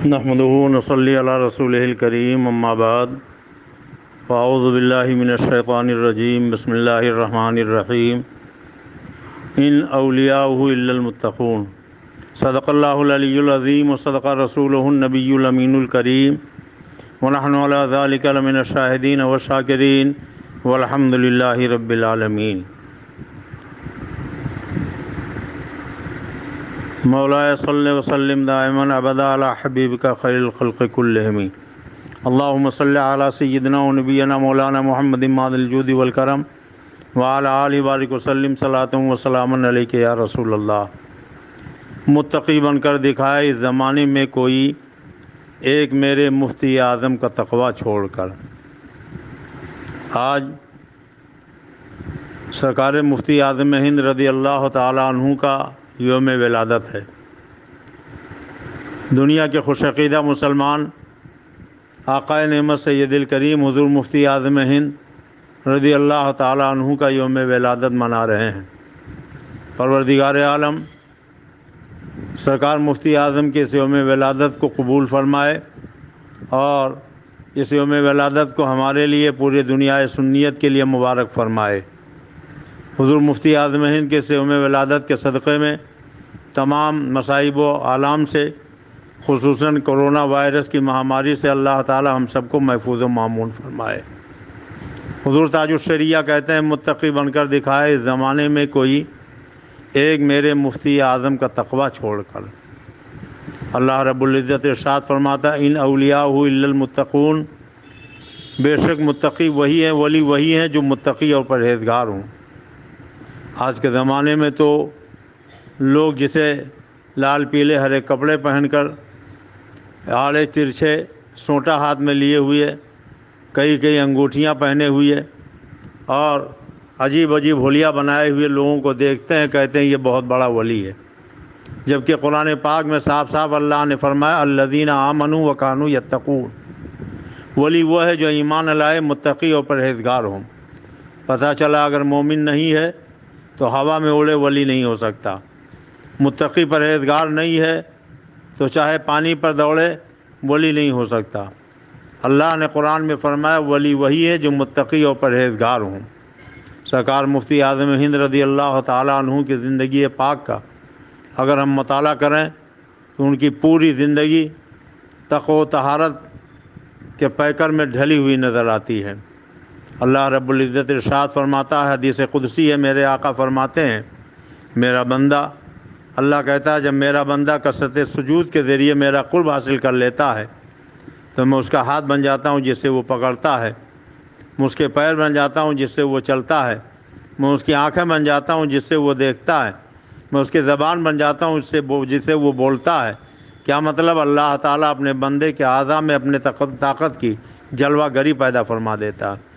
نحمدہ ونصلی علی رسولہ الکریم اما بعد فاعوذ باللہ من الشیطان الرجیم بسم اللہ الرحمن الرحیم ان اولیاءہ الا المتقون صدق اللہ العلی العظیم وصدق رسولہ النبی الامین الکریم ونحن علی ذلک لمن الشاہدین والشاکرین والحمد للہ رب العالمین۔ مولاي صل وسلم دائما ابدا على حبيبك خير الخلق كلهم اللهم صل على سيدنا ونبينا مولانا محمد ماضي الجود والكرم وعلى آله بارك وسلم صلاة وسلاما عليك يا رسول اللہ۔ متقی بن کر دکھائے اس زمانے میں کوئی ایک میرے مفتی اعظم کا تقوی چھوڑ کر۔ آج سرکار مفتی اعظم ہند رضی اللہ تعالیٰ عنہ کا یوم ولادت ہے۔ دنیا کے خوش عقیدہ مسلمان آقائے نعمت سید الکریم حضور مفتی اعظم ہند رضی اللہ تعالیٰ عنہ کا یوم ولادت منا رہے ہیں۔ پروردگار عالم سرکار مفتی اعظم کے اس یوم ولادت کو قبول فرمائے اور اس یوم ولادت کو ہمارے لیے پورے دنیا سنیت کے لیے مبارک فرمائے۔ حضور مفتی اعظم ہند کے اس یوم ولادت کے صدقے میں تمام مصائب و آلام سے خصوصاً کرونا وائرس کی مہاماری سے اللہ تعالی ہم سب کو محفوظ و مامون فرمائے۔ حضور تاج الشریعہ کہتے ہیں متقی بن کر دکھائے اس زمانے میں کوئی ایک میرے مفتی اعظم کا تقوی چھوڑ کر۔ اللہ رب العزت ارشاد فرماتا ان اولیاء الا المتقون، بے شک متقی وہی ہیں، ولی وہی ہیں جو متقی اور پرہیزگار ہوں۔ آج کے زمانے میں تو لوگ جسے لال پیلے ہرے کپڑے پہن کر آڑے ترچھے سونٹا ہاتھ میں لیے ہوئے، کئی انگوٹھیاں پہنے ہوئے اور عجیب حلیہ بنائے ہوئے لوگوں کو دیکھتے ہیں، کہتے ہیں یہ بہت بڑا ولی ہے، جبکہ قرآن پاک میں صاف صاف اللہ نے فرمایا الذین آمنوا وکانوا یتقون، ولی وہ ہے جو ایمان لائے، متقی اور پرہیزگار ہوں۔ پتہ چلا اگر مومن نہیں ہے تو ہوا میں اڑے ولی نہیں ہو سکتا، متقی پرہیزگار نہیں ہے تو چاہے پانی پر دوڑے ولی نہیں ہو سکتا۔ اللہ نے قرآن میں فرمایا ولی وہی ہے جو متقی اور پرہیزگار ہوں۔ سرکار مفتی اعظم ہند رضی اللہ تعالیٰ عنہ کی زندگی پاک کا اگر ہم مطالعہ کریں تو ان کی پوری زندگی تقوی و طہارت کے پیکر میں ڈھلی ہوئی نظر آتی ہے۔ اللہ رب العزت ارشاد فرماتا ہے، حدیث قدسی ہے، میرے آقا فرماتے ہیں میرا بندہ، اللہ کہتا ہے جب میرا بندہ کثرت سجود کے ذریعے میرا قرب حاصل کر لیتا ہے تو میں اس کا ہاتھ بن جاتا ہوں جس سے وہ پکڑتا ہے، میں اس کے پیر بن جاتا ہوں جس سے وہ چلتا ہے، میں اس کی آنکھیں بن جاتا ہوں جس سے وہ دیکھتا ہے، میں اس کی زبان بن جاتا ہوں جس سے وہ بولتا ہے۔ کیا مطلب؟ اللہ تعالیٰ اپنے بندے کے اعضاء میں اپنے طاقت کی جلوہ گری پیدا فرما دیتا ہے۔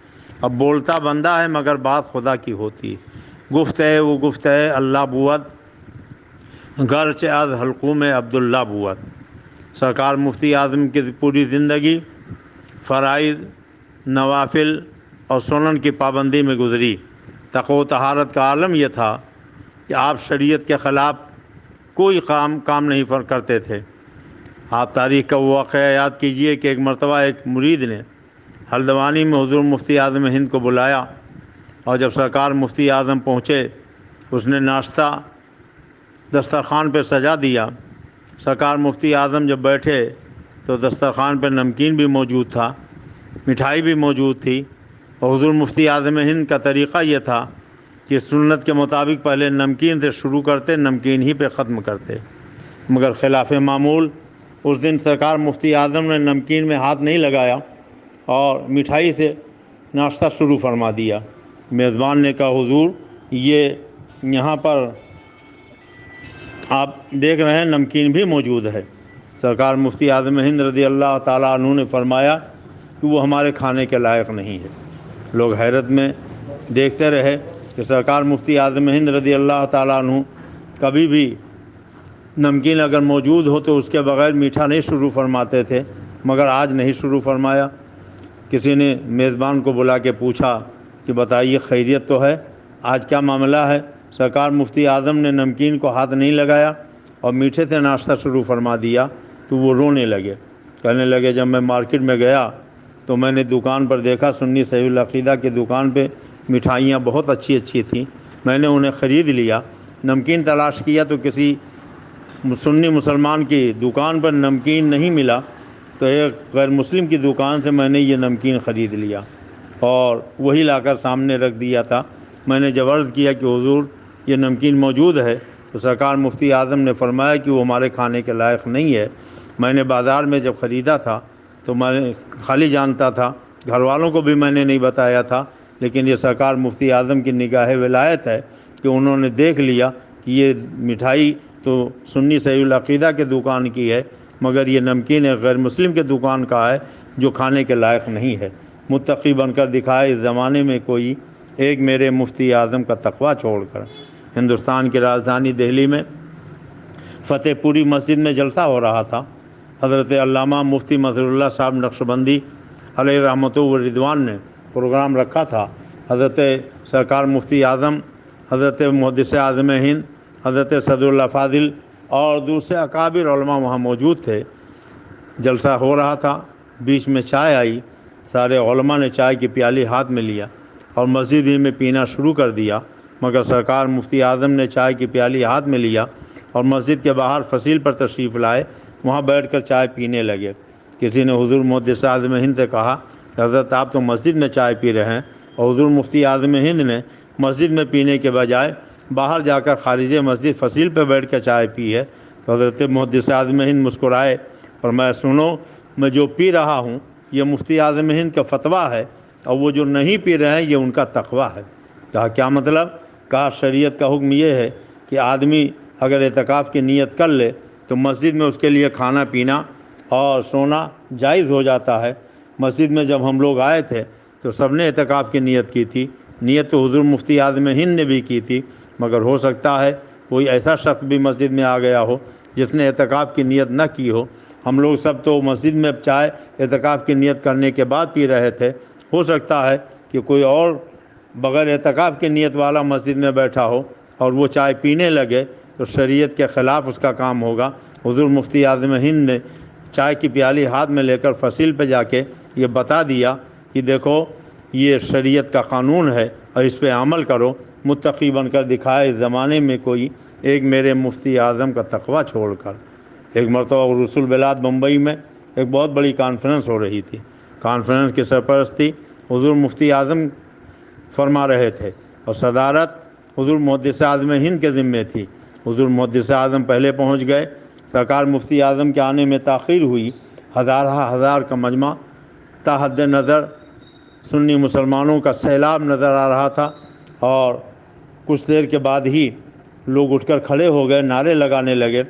اب بولتا بندہ ہے مگر بات خدا کی ہوتی ہے، گفت ہے وہ گفت ہے اللہ بوت، گرچہ از حلقوم عبداللہ بوت۔ سرکار مفتی اعظم کی پوری زندگی فرائض، نوافل اور سنن کی پابندی میں گزری۔ تقوی و طہارت کا عالم یہ تھا کہ آپ شریعت کے خلاف کوئی کام نہیں کرتے تھے۔ آپ تاریخ کا وہ واقعہ یاد کیجئے کہ ایک مرتبہ ایک مرید نے ہلدوانی میں حضور مفتی اعظم ہند کو بلایا اور جب سرکار مفتی اعظم پہنچے اس نے ناشتہ دسترخوان پہ سجا دیا۔ سرکار مفتی اعظم جب بیٹھے تو دسترخوان پہ نمکین بھی موجود تھا، مٹھائی بھی موجود تھی، اور حضور مفتی اعظم ہند کا طریقہ یہ تھا کہ سنت کے مطابق پہلے نمکین سے شروع کرتے، نمکین ہی پہ ختم کرتے، مگر خلاف معمول اس دن سرکار مفتی اعظم نے نمکین میں ہاتھ نہیں لگایا اور مٹھائی سے ناشتہ شروع فرما دیا۔ میزبان نے کہا حضور یہ یہاں پر آپ دیکھ رہے ہیں نمکین بھی موجود ہے۔ سرکار مفتی اعظم ہند رضی اللہ تعالیٰ عنہ نے فرمایا کہ وہ ہمارے کھانے کے لائق نہیں ہے۔ لوگ حیرت میں دیکھتے رہے کہ سرکار مفتی اعظم ہند رضی اللہ تعالیٰ عنہ کبھی بھی نمکین اگر موجود ہو تو اس کے بغیر میٹھا نہیں شروع فرماتے تھے، مگر آج نہیں شروع فرمایا۔ کسی نے میزبان کو بلا کے پوچھا کہ بتائیے خیریت تو ہے، آج کیا معاملہ ہے؟ سرکار مفتی اعظم نے نمکین کو ہاتھ نہیں لگایا اور میٹھے سے ناشتہ شروع فرما دیا۔ تو وہ رونے لگے، کہنے لگے جب میں مارکیٹ میں گیا تو میں نے دکان پر دیکھا، سنی صحیح العقیدہ کی دکان پہ مٹھائیاں بہت اچھی اچھی تھیں، میں نے انہیں خرید لیا۔ نمکین تلاش کیا تو کسی سنی مسلمان کی دکان پر نمکین نہیں ملا، تو ایک غیر مسلم کی دکان سے میں نے یہ نمکین خرید لیا اور وہی لا کر سامنے رکھ دیا تھا۔ میں نے جب عرض کیا کہ حضور یہ نمکین موجود ہے، تو سرکار مفتی اعظم نے فرمایا کہ وہ ہمارے کھانے کے لائق نہیں ہے۔ میں نے بازار میں جب خریدا تھا تو میں خالی جانتا تھا، گھر والوں کو بھی میں نے نہیں بتایا تھا، لیکن یہ سرکار مفتی اعظم کی نگاہ ولایت ہے کہ انہوں نے دیکھ لیا کہ یہ مٹھائی تو سنی صحیح العقیدہ کے دکان کی ہے، مگر یہ نمکین ایک غیر مسلم کے دکان کا ہے جو کھانے کے لائق نہیں ہے۔ متقی بن کر دکھائے اس زمانے میں کوئی ایک میرے مفتی اعظم کا تقویٰ چھوڑ کر۔ ہندوستان کی راجدھانی دہلی میں فتح پوری مسجد میں جلسہ ہو رہا تھا۔ حضرت علامہ مفتی مظہر اللہ صاحب نقشبندی علیہ رحمۃ و رضوان نے پروگرام رکھا تھا۔ حضرت سرکار مفتی اعظم، حضرت محدث اعظم ہند، حضرت صدر اللہ فاضل اور دوسرے اکابر علماء وہاں موجود تھے۔ جلسہ ہو رہا تھا، بیچ میں چائے آئی، سارے علماء نے چائے کی پیالی ہاتھ میں لیا اور مسجد ہی میں پینا شروع کر دیا، مگر سرکار مفتی اعظم نے چائے کی پیالی ہاتھ میں لیا اور مسجد کے باہر فصیل پر تشریف لائے، وہاں بیٹھ کر چائے پینے لگے۔ کسی نے حضور محدث اعظم ہند سے کہا کہ حضرت آپ تو مسجد میں چائے پی رہے ہیں، اور حضور مفتی اعظم ہند نے مسجد میں پینے کے بجائے باہر جا کر خارج مسجد فصیل پہ بیٹھ کر چائے پی ہے۔ تو حضرت محدث اعظم ہند مسکرائے اور میں سنو، میں جو پی رہا ہوں یہ مفتی اعظم ہند کا فتویٰ ہے، اور وہ جو نہیں پی رہے ہیں یہ ان کا تقویٰ ہے۔ کہا کیا مطلب؟ کہا شریعت کا حکم یہ ہے کہ آدمی اگر اعتکاف کی نیت کر لے تو مسجد میں اس کے لیے کھانا پینا اور سونا جائز ہو جاتا ہے۔ مسجد میں جب ہم لوگ آئے تھے تو سب نے اعتکاف کی نیت کی تھی، نیت تو حضور مفتی اعظم ہند نے بھی کی تھی، مگر ہو سکتا ہے کوئی ایسا شخص بھی مسجد میں آ گیا ہو جس نے اعتکاف کی نیت نہ کی ہو۔ ہم لوگ سب تو مسجد میں چائے اعتکاف کی نیت کرنے کے بعد پی رہے تھے، ہو سکتا ہے کہ کوئی اور بغیر اعتکاف کی نیت والا مسجد میں بیٹھا ہو اور وہ چائے پینے لگے تو شریعت کے خلاف اس کا کام ہوگا۔ حضور مفتی اعظم ہند نے چائے کی پیالی ہاتھ میں لے کر فصیل پہ جا کے یہ بتا دیا کہ دیکھو یہ شریعت کا قانون ہے اور اس پہ عمل کرو۔ متقی بن کر دکھائے اس زمانے میں کوئی ایک میرے مفتی اعظم کا تقویٰ چھوڑ کر۔ ایک مرتبہ رسول بلاد بمبئی میں ایک بہت بڑی کانفرنس ہو رہی تھی۔ کانفرنس کی سرپرستی حضور مفتی اعظم فرما رہے تھے اور صدارت حضور محدث اعظم ہند کے ذمے تھی۔ حضور محدث اعظم پہلے پہنچ گئے، سرکار مفتی اعظم کے آنے میں تاخیر ہوئی۔ ہزار کا مجمع، تا حد نظر سنی مسلمانوں کا سیلاب نظر آ رہا تھا، اور کچھ دیر کے بعد ہی لوگ اٹھ کر کھڑے ہو گئے، نعرے لگانے لگے۔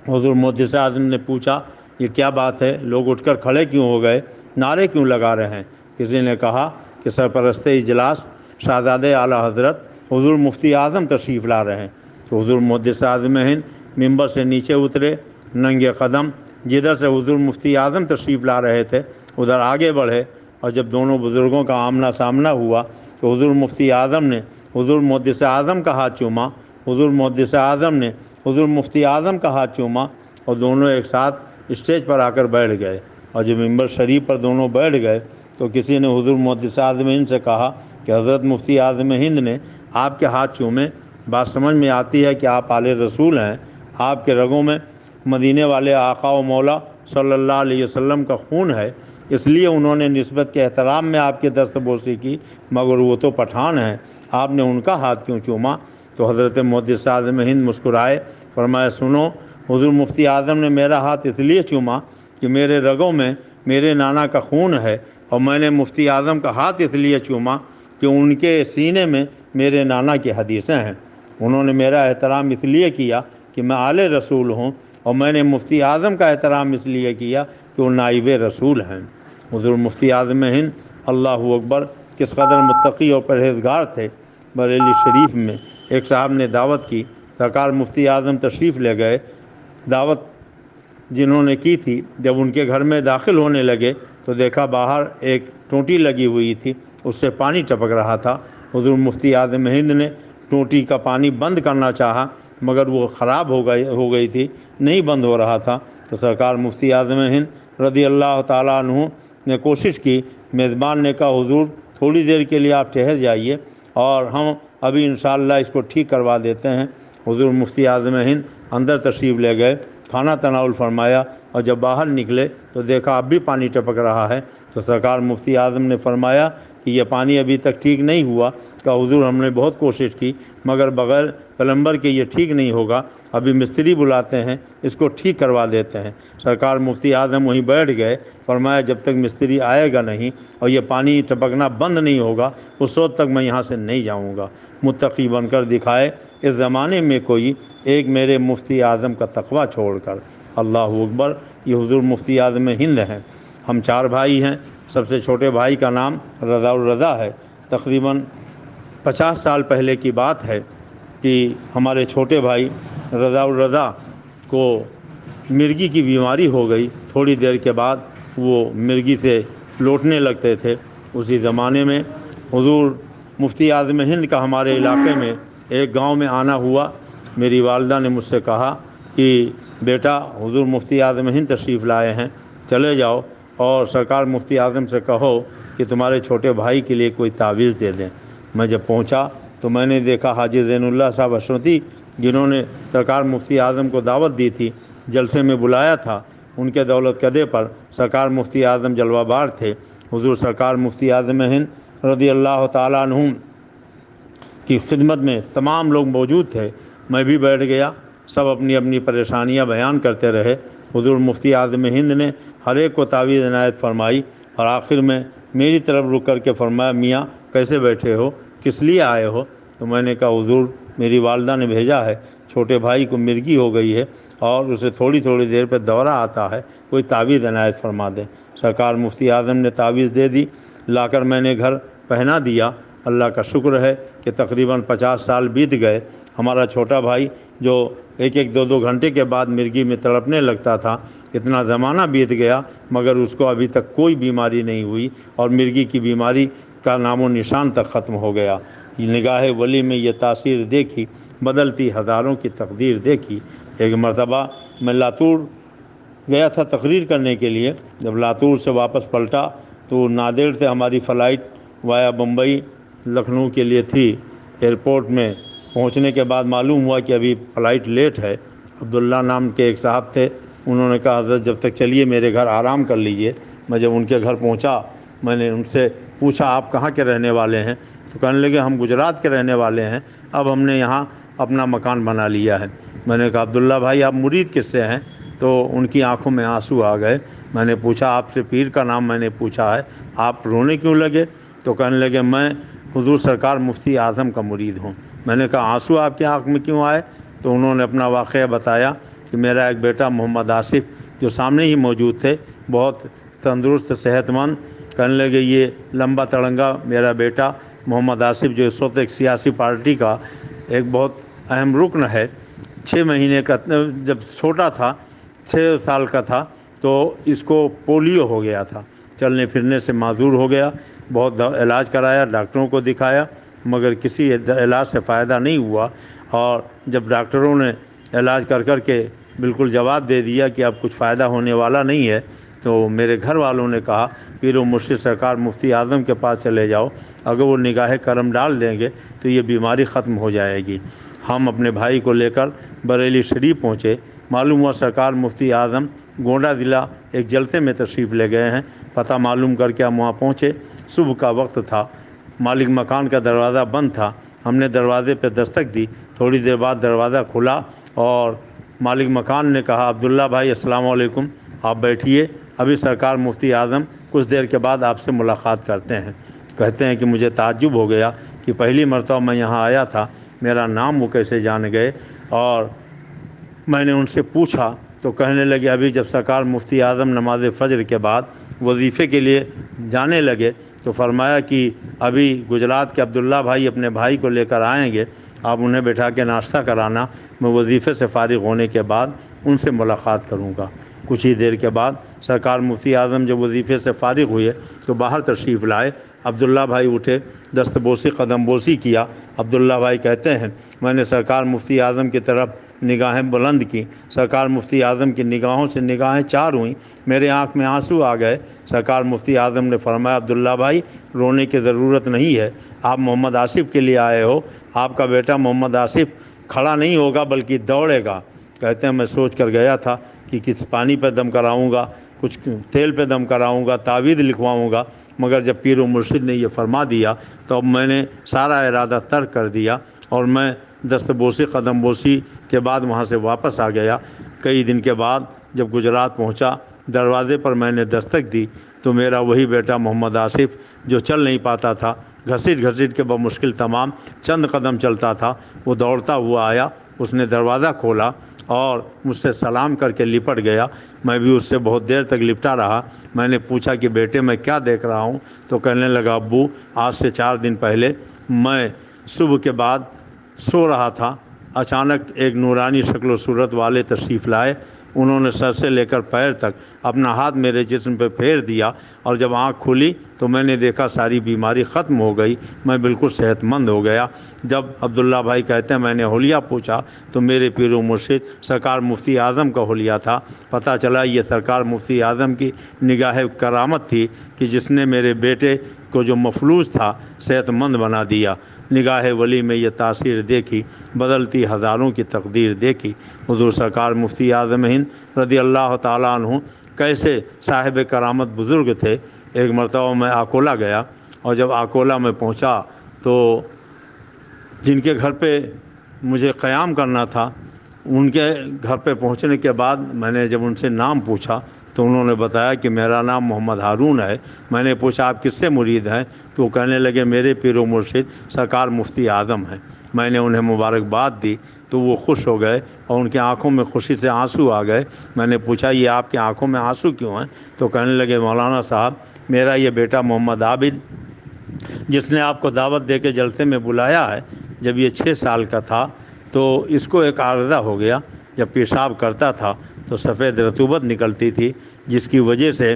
حضور محدث اعظم نے پوچھا یہ کیا بات ہے، لوگ اٹھ کر کھڑے کیوں ہو گئے، نعرے کیوں لگا رہے ہیں؟ کسی نے کہا کہ سرپرست اجلاس شہزادہ اعلیٰ حضرت حضور مفتی اعظم تشریف لا رہے ہیں۔ تو حضور محدث اعظم ہند ممبر سے نیچے اترے، ننگے قدم جدھر سے حضور مفتی اعظم تشریف لا رہے تھے ادھر آگے بڑھے، اور جب دونوں بزرگوں کا آمنا سامنا ہوا تو حضور مفتی اعظم نے حضور محدث اعظم کا ہاتھ چوما، حضور محدث اعظم نے حضور مفتی اعظم کا ہاتھ چوما، اور دونوں ایک ساتھ اسٹیج پر آ کر بیٹھ گئے۔ اور جب ممبر شریف پر دونوں بیٹھ گئے تو کسی نے حضور محدث اعظم ہند سے کہا کہ حضرت مفتی اعظم ہند نے آپ کے ہاتھ چومے، بات سمجھ میں آتی ہے کہ آپ آل رسول ہیں، آپ کے رگوں میں مدینے والے آقا و مولا صلی اللہ علیہ وسلم کا خون ہے، اس لیے انہوں نے نسبت کے احترام میں آپ کی دست بوسی کی، مگر وہ تو پٹھان ہیں، آپ نے ان کا ہاتھ کیوں چوما؟ تو حضرت محدث اعظم ہند مسکرائے، فرمایا سنو، حضور مفتی اعظم نے میرا ہاتھ اس لیے چوما کہ میرے رگوں میں میرے نانا کا خون ہے، اور میں نے مفتی اعظم کا ہاتھ اس لیے چوما کہ ان کے سینے میں میرے نانا کی حدیثیں ہیں۔ انہوں نے میرا احترام اس لیے کیا کہ میں آل رسول ہوں، اور میں نے مفتی اعظم کا احترام اس لیے کیا کہ وہ نائب رسول ہیں۔ حضور مفتی اعظم ہند اللہ اکبر کس قدر متقی اور پرہیزگار تھے۔ بریلی شریف میں ایک صاحب نے دعوت کی، سرکار مفتی اعظم تشریف لے گئے۔ دعوت جنہوں نے کی تھی جب ان کے گھر میں داخل ہونے لگے تو دیکھا باہر ایک ٹوٹی لگی ہوئی تھی، اس سے پانی ٹپک رہا تھا۔ حضور مفتی اعظم ہند نے ٹوٹی کا پانی بند کرنا چاہا، مگر وہ خراب ہو گئی تھی، نہیں بند ہو رہا تھا۔ تو سرکار مفتی اعظم ہند رضی اللہ تعالیٰ عنہ نے کوشش کی، میزبان نے کہا حضور تھوڑی دیر کے لیے آپ ٹھہر جائیے اور ہم ابھی انشاءاللہ اس کو ٹھیک کروا دیتے ہیں۔ حضور مفتی اعظم ہند اندر تشریف لے گئے، کھانا تناول فرمایا، اور جب باہر نکلے تو دیکھا اب بھی پانی ٹپک رہا ہے۔ تو سرکار مفتی اعظم نے فرمایا کہ یہ پانی ابھی تک ٹھیک نہیں ہوا۔ کہا حضور ہم نے بہت کوشش کی مگر بغیر پلمبر کے یہ ٹھیک نہیں ہوگا، ابھی مستری بلاتے ہیں، اس کو ٹھیک کروا دیتے ہیں۔ سرکار مفتی اعظم وہیں بیٹھ گئے، فرمایا جب تک مستری آئے گا نہیں اور یہ پانی ٹپکنا بند نہیں ہوگا اس وقت تک میں یہاں سے نہیں جاؤں گا۔ متقی بن کر دکھائے اس زمانے میں کوئی ایک میرے مفتی اعظم کا تقویٰ چھوڑ کر۔ اللہ اکبر! یہ حضور مفتی اعظم ہند ہیں۔ ہم 4 بھائی ہیں، سب سے چھوٹے بھائی کا نام رضا الرضا ہے۔ تقریباً 50 سال پہلے کی بات ہے کہ ہمارے چھوٹے بھائی رضا الرضا کو مرگی کی بیماری ہو گئی۔ تھوڑی دیر کے بعد وہ مرگی سے لوٹنے لگتے تھے۔ اسی زمانے میں حضور مفتی اعظم ہند کا ہمارے علاقے میں ایک گاؤں میں آنا ہوا۔ میری والدہ نے مجھ سے کہا کہ بیٹا حضور مفتی اعظم ہند تشریف لائے ہیں، چلے جاؤ اور سرکار مفتی اعظم سے کہو کہ تمہارے چھوٹے بھائی کے لیے کوئی تعویذ دے دیں۔ میں جب پہنچا تو میں نے دیکھا حاجی زین اللہ صاحب حشمتی، جنہوں نے سرکار مفتی اعظم کو دعوت دی تھی، جلسے میں بلایا تھا، ان کے دولت قدے پر سرکار مفتی اعظم جلوہ بار تھے۔ حضور سرکار مفتی اعظم ہند رضی اللہ تعالیٰ عنہ کی خدمت میں تمام لوگ موجود تھے۔ میں بھی بیٹھ گیا، سب اپنی اپنی پریشانیاں بیان کرتے رہے۔ حضور مفتی اعظم ہند نے ہر ایک کو تعویذ عنایت فرمائی اور آخر میں میری طرف رک کر کے فرمایا میاں کیسے بیٹھے ہو، کس لیے آئے ہو؟ تو میں نے کہا حضور میری والدہ نے بھیجا ہے، چھوٹے بھائی کو مرگی ہو گئی ہے اور اسے تھوڑی تھوڑی دیر پہ دورہ آتا ہے، کوئی تعویذ عنایت فرما دیں۔ سرکار مفتی اعظم نے تعویذ دے دی، لا کر میں نے گھر پہنا دیا۔ اللہ کا شکر ہے کہ تقریباً 50 سال بیت گئے۔ ہمارا چھوٹا بھائی جو ایک ایک 2 گھنٹے کے بعد مرگی میں تڑپنے لگتا تھا، اتنا زمانہ بیت گیا مگر اس کو ابھی تک کوئی بیماری نہیں ہوئی اور مرگی کی بیماری کا نام و نشان تک ختم ہو گیا۔ نگاہ ولی میں یہ تاثیر دیکھی، بدلتی ہزاروں کی تقدیر دیکھی۔ ایک مرتبہ میں لاتور گیا تھا تقریر کرنے کے لیے، جب لاتور سے واپس پلٹا تو نادر سے ہماری فلائٹ وایا بمبئی لکھنؤ کے لیے تھی۔ ایئرپورٹ میں پہنچنے کے بعد معلوم ہوا کہ ابھی فلائٹ لیٹ ہے۔ عبداللہ نام کے ایک صاحب تھے، انہوں نے کہا حضرت جب تک چلیے میرے گھر آرام کر لیجئے۔ میں جب ان کے گھر پہنچا میں نے ان سے پوچھا آپ کہاں کے رہنے والے ہیں؟ تو کہنے لگے ہم گجرات کے رہنے والے ہیں، اب ہم نے یہاں اپنا مکان بنا لیا ہے۔ میں نے کہا عبداللہ بھائی آپ مرید کس سے ہیں؟ تو ان کی آنکھوں میں آنسو آ گئے۔ میں نے پوچھا آپ سے پیر کا نام میں نے پوچھا ہے، آپ رونے کیوں لگے؟ تو کہنے لگے میں حضور سرکار مفتی اعظم کا مرید ہوں۔ میں نے کہا آنسو آپ کی آنکھ میں کیوں آئے؟ تو انہوں نے اپنا واقعہ بتایا کہ میرا ایک بیٹا محمد آصف جو سامنے ہی موجود تھے، بہت تندرست صحت مند، کہنے لگے یہ لمبا تڑنگا میرا بیٹا محمد آصف جو اس وقت ایک سیاسی پارٹی کا ایک بہت اہم رکن ہے، 6 مہینے کا جب چھوٹا تھا 6 سال کا تھا تو اس کو پولیو ہو گیا تھا، چلنے پھرنے سے معذور ہو گیا۔ بہت علاج کرایا، ڈاکٹروں کو دکھایا مگر کسی علاج سے فائدہ نہیں ہوا، اور جب ڈاکٹروں نے علاج کر کر کے بالکل جواب دے دیا کہ اب کچھ فائدہ ہونے والا نہیں ہے، تو میرے گھر والوں نے کہا پیر و مرشد سرکار مفتی اعظم کے پاس چلے جاؤ، اگر وہ نگاہ کرم ڈال دیں گے تو یہ بیماری ختم ہو جائے گی۔ ہم اپنے بھائی کو لے کر بریلی شریف پہنچے۔ معلوم ہوا سرکار مفتی اعظم گونڈہ ضلع ایک جلسے میں تشریف لے گئے ہیں۔ پتہ معلوم کر کے ہم وہاں پہنچے، صبح کا وقت تھا، مالک مکان کا دروازہ بند تھا۔ ہم نے دروازے پہ دستک دی، تھوڑی دیر بعد دروازہ کھلا اور مالک مکان نے کہا عبداللہ بھائی السلام علیکم، آپ بیٹھیے، ابھی سرکار مفتی اعظم کچھ دیر کے بعد آپ سے ملاقات کرتے ہیں۔ کہتے ہیں کہ مجھے تعجب ہو گیا کہ پہلی مرتبہ میں یہاں آیا تھا، میرا نام وہ کیسے جان گئے؟ اور میں نے ان سے پوچھا تو کہنے لگے ابھی جب سرکار مفتی اعظم نماز فجر کے بعد وظیفے کے لیے جانے لگے تو فرمایا کہ ابھی گجرات کے عبداللہ بھائی اپنے بھائی کو لے کر آئیں گے، آپ انہیں بٹھا کے ناشتہ کرانا، میں وظیفے سے فارغ ہونے کے بعد ان سے ملاقات کروں گا۔ کچھ ہی دیر کے بعد سرکار مفتی اعظم جب وظیفے سے فارغ ہوئے تو باہر تشریف لائے۔ عبداللہ بھائی اٹھے، دست بوسی قدم بوسی کیا۔ عبداللہ بھائی کہتے ہیں میں نے سرکار مفتی اعظم کی طرف نگاہیں بلند کیں۔ سرکار مفتی اعظم کی نگاہوں سے نگاہیں چار ہوئیں، میرے آنکھ میں آنسو آ گئے۔ سرکار مفتی اعظم نے فرمایا عبداللہ بھائی رونے کی ضرورت نہیں ہے، آپ محمد آصف کے لیے آئے ہو، آپ کا بیٹا محمد آصف کھڑا نہیں ہوگا بلکہ دوڑے گا۔ کہتے ہیں میں سوچ کر گیا تھا کہ کس پانی پہ دم کراؤں گا، کچھ تیل پہ دم کراؤں گا، تعویذ لکھواؤں گا، مگر جب پیر و مرشد نے یہ فرما دیا تو اب میں نے سارا ارادہ ترک کر دیا اور میں دست بوسی قدم بوسی کے بعد وہاں سے واپس آ گیا۔ کئی دن کے بعد جب گجرات پہنچا، دروازے پر میں نے دستک دی تو میرا وہی بیٹا محمد آصف جو چل نہیں پاتا تھا، گھسیٹ گھسیٹ کے بمشکل تمام چند قدم چلتا تھا، وہ دوڑتا ہوا آیا۔ اس نے دروازہ کھولا اور مجھ سے سلام کر کے لپٹ گیا۔ میں بھی اس سے بہت دیر تک لپٹا رہا۔ میں نے پوچھا کہ بیٹے میں کیا دیکھ رہا ہوں؟ تو کہنے لگا ابو آج سے 4 دن پہلے میں صبح کے بعد سو رہا تھا، اچانک ایک نورانی شکل و صورت والے تشریف لائے، انہوں نے سر سے لے کر پیر تک اپنا ہاتھ میرے جسم پہ پھیر دیا اور جب آنکھ کھلی تو میں نے دیکھا ساری بیماری ختم ہو گئی، میں بالکل صحت مند ہو گیا۔ جب عبداللہ بھائی کہتے ہیں میں نے حلیہ پوچھا تو میرے پیر و مرشد سرکار مفتی اعظم کا حلیہ تھا۔ پتہ چلا یہ سرکار مفتی اعظم کی نگاہ کرامت تھی کہ جس نے میرے بیٹے کو جو مفلوج تھا صحت مند بنا دیا۔ نگاہ ولی میں یہ تاثیر دیکھی، بدلتی ہزاروں کی تقدیر دیکھی۔ حضور سرکار مفتی اعظم ہند رضی اللہ تعالیٰ عنہ کیسے صاحب کرامت بزرگ تھے۔ ایک مرتبہ میں آکولہ گیا اور جب آکولہ میں پہنچا تو جن کے گھر پہ مجھے قیام کرنا تھا ان کے گھر پہ پہنچنے کے بعد میں نے جب ان سے نام پوچھا تو انہوں نے بتایا کہ میرا نام محمد ہارون ہے۔ میں نے پوچھا آپ کس سے مرید ہیں؟ تو وہ کہنے لگے میرے پیر و مرشد سرکار مفتی اعظم ہیں۔ میں نے انہیں مبارکباد دی تو وہ خوش ہو گئے اور ان کی آنکھوں میں خوشی سے آنسو آ گئے۔ میں نے پوچھا یہ آپ کی آنکھوں میں آنسو کیوں ہیں؟ تو کہنے لگے مولانا صاحب میرا یہ بیٹا محمد عابد جس نے آپ کو دعوت دے کے جلسے میں بلایا ہے، جب یہ 6 سال کا تھا تو اس کو ایک عارضہ ہو گیا۔ جب پیشاب کرتا تھا تو سفید رطوبت نکلتی تھی جس کی وجہ سے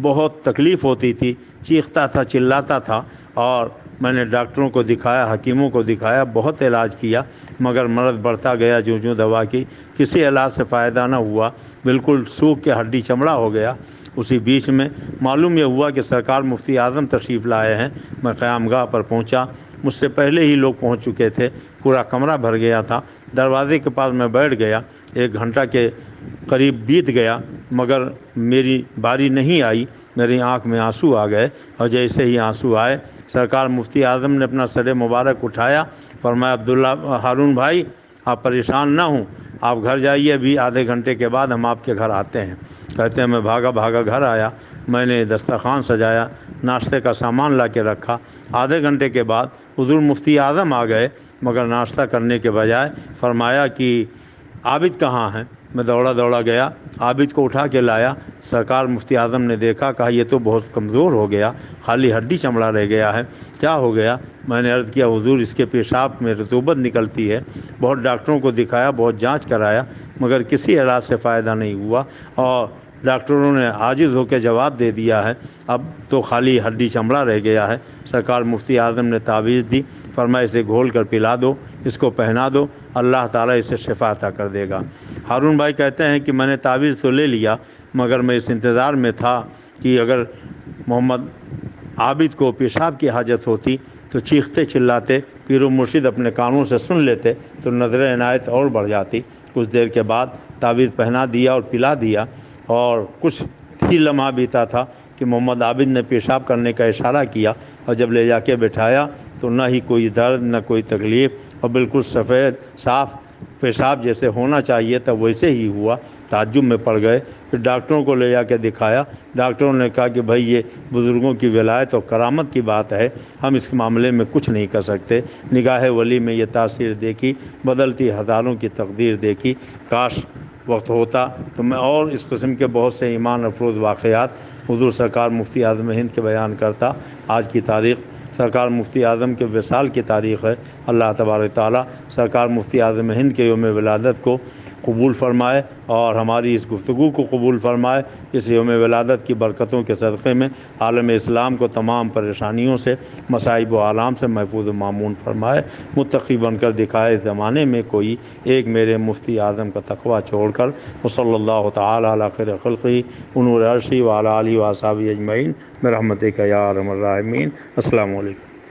بہت تکلیف ہوتی تھی، چیختا تھا، چلاتا تھا، اور میں نے ڈاکٹروں کو دکھایا، حکیموں کو دکھایا، بہت علاج کیا، مگر مرض بڑھتا گیا۔ جو دوا کی کسی علاج سے فائدہ نہ ہوا، بالکل سوکھ کے ہڈی چمڑا ہو گیا۔ اسی بیچ میں معلوم یہ ہوا کہ سرکار مفتی اعظم تشریف لائے ہیں۔ میں قیام گاہ پر پہنچا، مجھ سے پہلے ہی لوگ پہنچ چکے تھے، پورا کمرہ بھر گیا تھا۔ دروازے کے پاس میں بیٹھ گیا، 1 گھنٹہ کے قریب بیت گیا مگر میری باری نہیں آئی۔ میری آنکھ میں آنسو آ گئے اور جیسے ہی آنسو آئے سرکار مفتی اعظم نے اپنا سر مبارک اٹھایا، فرمایا عبداللہ ہارون بھائی آپ پریشان نہ ہوں، آپ گھر جائیے، ابھی آدھے گھنٹے کے بعد ہم آپ کے گھر آتے ہیں۔ کہتے ہیں میں بھاگا گھر آیا، میں نے دسترخوان سجایا، ناشتے کا سامان لا کے رکھا۔ آدھے گھنٹے کے بعد حضور مفتی اعظم آ گئے مگر ناشتہ کرنے کے بجائے فرمایا کہ عابد کہاں ہیں؟ میں دوڑا گیا، عابد کو اٹھا کے لایا۔ سرکار مفتی اعظم نے دیکھا، کہا یہ تو بہت کمزور ہو گیا، خالی ہڈی چمڑا رہ گیا ہے، کیا ہو گیا؟ میں نے عرض کیا حضور اس کے پیشاب میں رطوبت نکلتی ہے، بہت ڈاکٹروں کو دکھایا، بہت جانچ کرایا مگر کسی علاج سے فائدہ نہیں ہوا، اور ڈاکٹروں نے عاجز ہو کے جواب دے دیا ہے اب تو خالی ہڈی چمڑا رہ گیا ہے۔ سرکار مفتی اعظم نے تعویذ دی، فرمایا اسے گھول کر پلا دو، اس کو پہنا دو، اللہ تعالیٰ اسے شفا عطا کر دے گا۔ ہارون بھائی کہتے ہیں کہ میں نے تعویذ تو لے لیا مگر میں اس انتظار میں تھا کہ اگر محمد عابد کو پیشاب کی حاجت ہوتی تو چیختے چلاتے پیر و مرشد اپنے کانوں سے سن لیتے تو نظر عنایت اور بڑھ جاتی۔ کچھ دیر کے بعد تعویذ پہنا دیا اور پلا دیا، اور کچھ ہی لمحہ بیتا تھا کہ محمد عابد نے پیشاب کرنے کا اشارہ کیا، اور جب لے جا کے بٹھایا تو نہ ہی کوئی درد نہ کوئی تکلیف، اور بالکل سفید صاف پیشاب جیسے ہونا چاہیے تھا ویسے ہی ہوا۔ تعجب میں پڑ گئے، پھر ڈاکٹروں کو لے جا کے دکھایا۔ ڈاکٹروں نے کہا کہ بھائی یہ بزرگوں کی ولایت اور کرامت کی بات ہے، ہم اس معاملے میں کچھ نہیں کر سکتے۔ نگاہ ولی میں یہ تاثیر دیکھی، بدلتی ہزاروں کی تقدیر دیکھی۔ کاش وقت ہوتا تو میں اور اس قسم کے بہت سے ایمان افروز واقعات حضور سرکار مفتی اعظم ہند کے بیان کرتا۔ آج کی تاریخ سرکار مفتی اعظم کے وصال کی تاریخ ہے۔ اللہ تبارک تعالیٰ سرکار مفتی اعظم ہند کے یوم ولادت کو قبول فرمائے اور ہماری اس گفتگو کو قبول فرمائے۔ اس یوم ولادت کی برکتوں کے صدقے میں عالم اسلام کو تمام پریشانیوں سے، مصائب و آلام سے محفوظ و مامون فرمائے۔ متقی بن کر دکھائے زمانے میں کوئی ایک میرے مفتی اعظم کا تقویٰ چھوڑ کر۔ وصلی اللہ تعالی علی خیر خلقہ ونور عرشہ وعلی آلہ و اصحابہ اجمعین برحمتک یا ارحم الراحمین۔ السلام علیکم۔